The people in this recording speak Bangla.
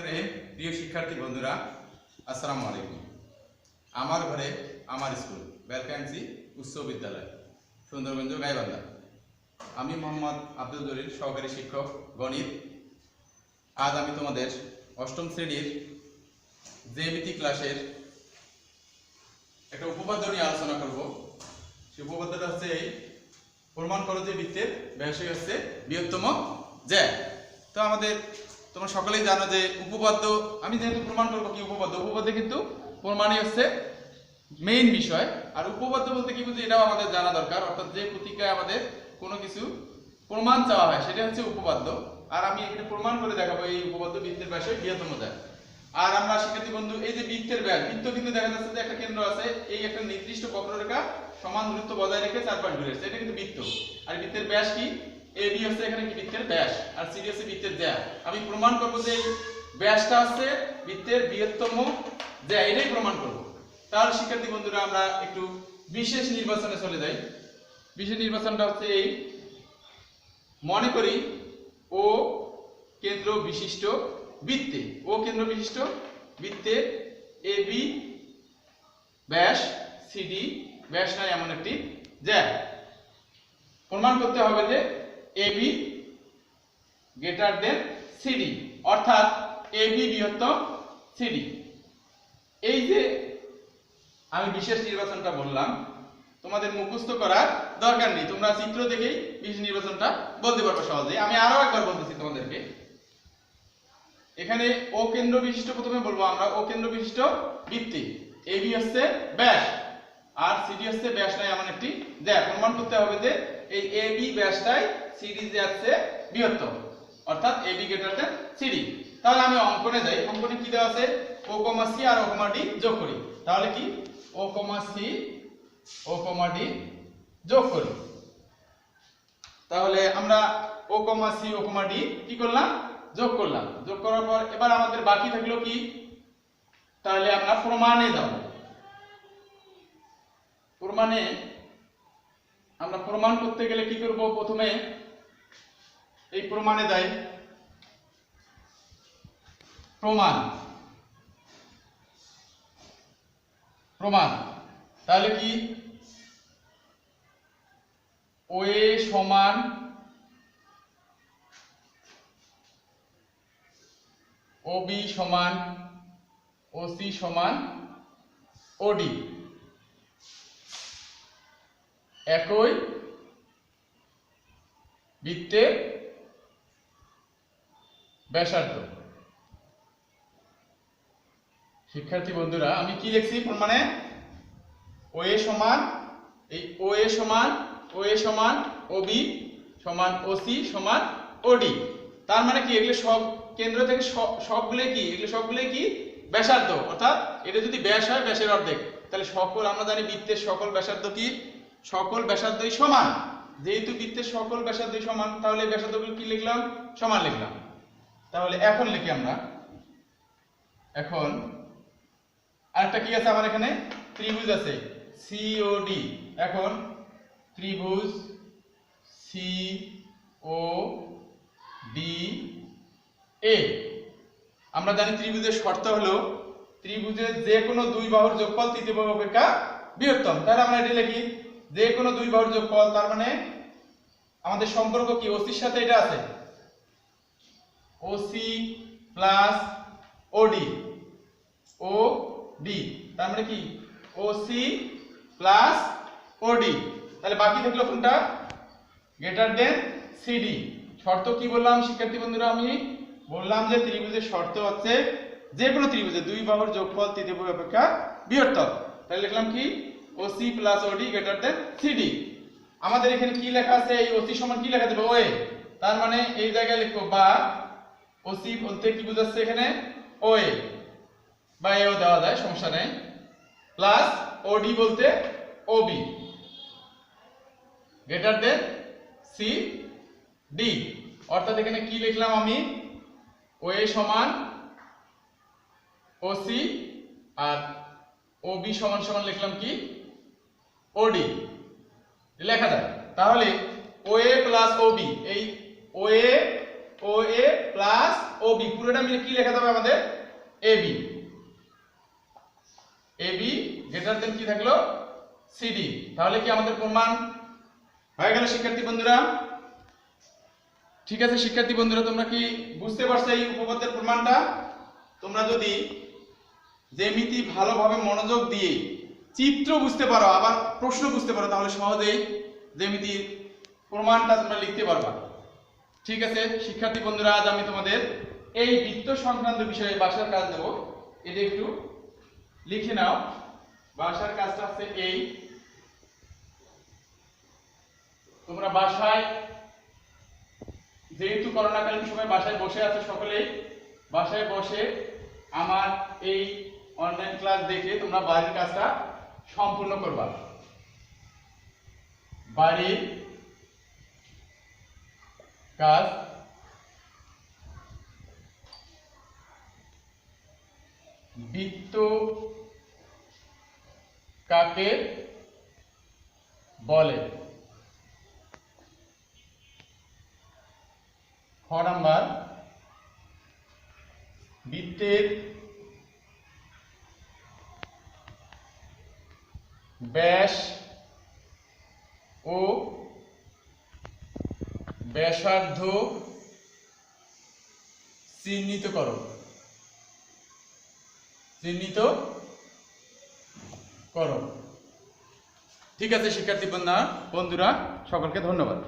প্রিয় শিক্ষার্থী বন্ধুরা, আসসালামু আলাইকুম। আমার ঘরে আমার স্কুল বেলকান্সি উচ্চ বিদ্যালয়, সুন্দরগঞ্জ গাইবান্ধা। আমি মোহাম্মদ আব্দুল জলিল, সহকারী শিক্ষক গণিত। আজ আমি তোমাদের অষ্টম শ্রেণীর জ্যামিতি ক্লাসের একটা উপপাদ্য নিয়ে আলোচনা করব। সেই উপপাদ্যটা হচ্ছে এই: প্রমাণ করো যে বৃত্তের ব্যাসই হচ্ছে বৃহত্তম জ্যা। তো তোমরা সকলেই জানো যে উপপাদ্য, আমি যেহেতু প্রমাণ করবো কি উপপাদ্য কিন্তু প্রমাণই হচ্ছে মেইন বিষয়। আর উপপাদ্য বলতে কি বুঝি এটাও আমাদের জানা দরকার। অর্থাৎ যে প্রতীকায় আমাদের কোনো কিছু প্রমাণ চাওয়া হয় সেটা হচ্ছে উপপাদ্য। আর আমি এখানে প্রমাণ করে দেখাবো এই উপপাদ্য বৃত্তের ব্যাসই বৃহত্তম জ্যা। আর আমরা শিক্ষার্থী বন্ধু, এই যে বৃত্তের ব্যাস, বৃত্ত কিন্তু দেখা যাচ্ছে যে একটা কেন্দ্র আছে, এই একটা নির্দিষ্ট বক্ররেখা সমান দূরত্ব বজায় রেখে চারপাশ ঘুরে আসছে, এটা কিন্তু বৃত্ত। আর বৃত্তের ব্যাস কি? এবি হচ্ছে এখানে কি বৃত্তের ব্যাস, আর সিডি হচ্ছে বৃত্তের জ্যা। আমি প্রমাণ করব যে এই ব্যাসটা হচ্ছে বৃত্তের বৃহত্তম জ্যা, এটাই প্রমাণ করব। তাহলে শিক্ষার্থী বন্ধুরা আমরা একটু বিশেষ নির্বাচনে চলে যাই। বিশেষ নির্বাচনটা হচ্ছে এই: মনে করি ও কেন্দ্র বিশিষ্ট বৃত্তে, ও কেন্দ্র বিশিষ্ট বৃত্তে এবি ব্যাস, সিডি ব্যাস নাই এমন একটি জ্যা। প্রমাণ করতে হবে যে এবি গ্রেটার দেন সিডি, অর্থাৎ এবি বৃহত্তম সিডি। এই যে আমি বিশেষ নির্বাচনটা বললাম, তোমাদের মুখস্থ করার দরকার নেই, তোমরা চিত্র দেখেই বিশেষ নির্বাচনটা বলতে পারবে সহজেই। আমি আরো একবার বলতেছি তোমাদেরকে। এখানে ও কেন্দ্র বিশিষ্ট, প্রথমে বলবো আমরা ও কেন্দ্র বিশিষ্ট বৃত্তে এবি হচ্ছে ব্যাস আর সিডি হচ্ছে ব্যাস নাই এমন একটি জ্যা। প্রমাণ করতে হবে যে এই এবি ব্যাসটাই সিডি জ্যাচ্ছে বৃহত্তম, অর্থাৎ এবি গ্রেটার দেন সিডি। তাহলে আমি অঙ্কনে যাই। অঙ্কনে কি দেওয়া আছে? ও কমা সি আর ও কমা ডি যোগ করি। তাহলে কি? ও কমা সি ও কমা ডি যোগ করি। তাহলে আমরা ও কমা সি ও কমা ডি কি করলাম? যোগ করলাম। যোগ করার পর এবার আমাদের বাকি থাকলো কি? তাহলে আমরা প্রমাণে যাব। প্রমাণে আমরা প্রমাণ করতে গেলে কি করব? প্রথমে এই প্রমাণে যাই। প্রমাণ প্রমাণ তাহলে কি? ও এ সমান ও বি সমান ও সি সমান ও ডি, একই বৃত্তের ব্যাসার্ধ। শিক্ষার্থী বন্ধুরা, আমি কি লিখছি প্রমাণে? ও এ সমান, এই ও এ সমান ও বি সমান ও সি সমান ও ডি। তার মানে কি? এগুলো সব কেন্দ্র থেকে সবগুলো কি? এগুলো সবগুলো কি? ব্যাসার্ধ। অর্থাৎ এটা যদি ব্যাস হয়, ব্যাসের অর্ধেক। তাহলে সকল, আমরা জানি বৃত্তের সকল ব্যাসার্ধ কি? সকল ব্যাসার্ধই সমান। যেহেতু বৃত্তের সকল ব্যাসার্ধই সমান, তাহলে ব্যাসার্ধগুলো কি লিখলাম? সমান লিখলাম। তাহলে এখন লিখি আমরা। এখন আরেকটা কি আছে আমার এখানে? ত্রিভুজ আছে সিওডি। এখন ত্রিভুজ সি ও ডি এ, আমরা জানি ত্রিভুজের শর্ত হলো ত্রিভুজের যে কোনো দুই বাহুর যোগফল তৃতীয় বাহু অপেক্ষা বৃহত্তম। তাহলে আমরা এটা লিখি যে কোনো দুই বাহুর যোগফল। তার মানে আমাদের সম্পর্ক কি? ওসির সাথে এটা আছে, ওসি প্লাস ওডি, ও ডি। তার মানে কি? ওসি প্লাস ওডি। তাহলে বাকি থাকলো কোনটা? Greater than CD. শর্ত কি বললাম শিক্ষার্থী বন্ধুরা? আমি বললাম যে ত্রিভুজের শর্ত হচ্ছে যে কোনো ত্রিভুজের দুই বাহুর যোগফল তৃতীয় বাহু অপেক্ষা বৃহত্তম। তাহলে লিখলাম কি? ওসি প্লাস ওডি গ্রেটার দেন সিডি। আমাদের এখানে কি লেখা আছে? এই ওসি সমান কি লেখা দেবো? ওএ। তার মানে এই জায়গায় লিখবো বা ওসি বলতে কি বোঝাচ্ছে এখানে? ওএ, বা এও দেওয়া যায়, সমস্যা নেই। প্লাস ওডি বলতে ওবি গ্রেটার দেন সি ডি। অর্থাৎ এখানে কি লিখলাম আমি? ওএ সমান ওসি আর ওবি সমান সমান লিখলাম কি? ওডি। লেখা যায়। তাহলে ওএ প্লাস ওবি, এই ওএ ও এ প্লাস ও বি পুরোটা মিলে কি লেখা যাবে আমাদের এ বি গ্রেটার দেন কি থাকলো সিডি। তাহলে কি আমাদের প্রমাণ হয়ে গেল শিক্ষার্থী বন্ধুরা? ঠিক আছে শিক্ষার্থী বন্ধুরা, তোমরা কি বুঝতে পারছো এই উপপাদ্যের প্রমাণটা? তোমরা যদি জ্যামিতি ভালোভাবে মনোযোগ দিয়ে চিত্র বুঝতে পারো আবার প্রশ্ন বুঝতে পারো তাহলে সহজেই জ্যামিতির প্রমাণটা তোমরা লিখতে পারবা। ঠিক আছে শিক্ষার্থী বন্ধুরা, আজ আমি তোমাদের এই বৃত্ত সংক্রান্ত বিষয়ে বাসার কাজ দেব। এটা একটু লিখে নাও। বাসার কাজটা হচ্ছে এই, তোমরা বাসায় যেহেতু করোনাকালীন সময় বাসায় বসে আছো সকলেই, বাসায় বসে আমার এই অনলাইন ক্লাস দেখে তোমরা বাড়ির কাজটা সম্পূর্ণ করবা। বাড়ির কাজ বৃত্ত কাকে বলে? খ নাম্বার, বৃত্তের ব্যাস ও ব্যাসার্ধ চিহ্নিত করো। ঠিক আছে শিক্ষার্থী বন্ধুরা, সকলকে ধন্যবাদ।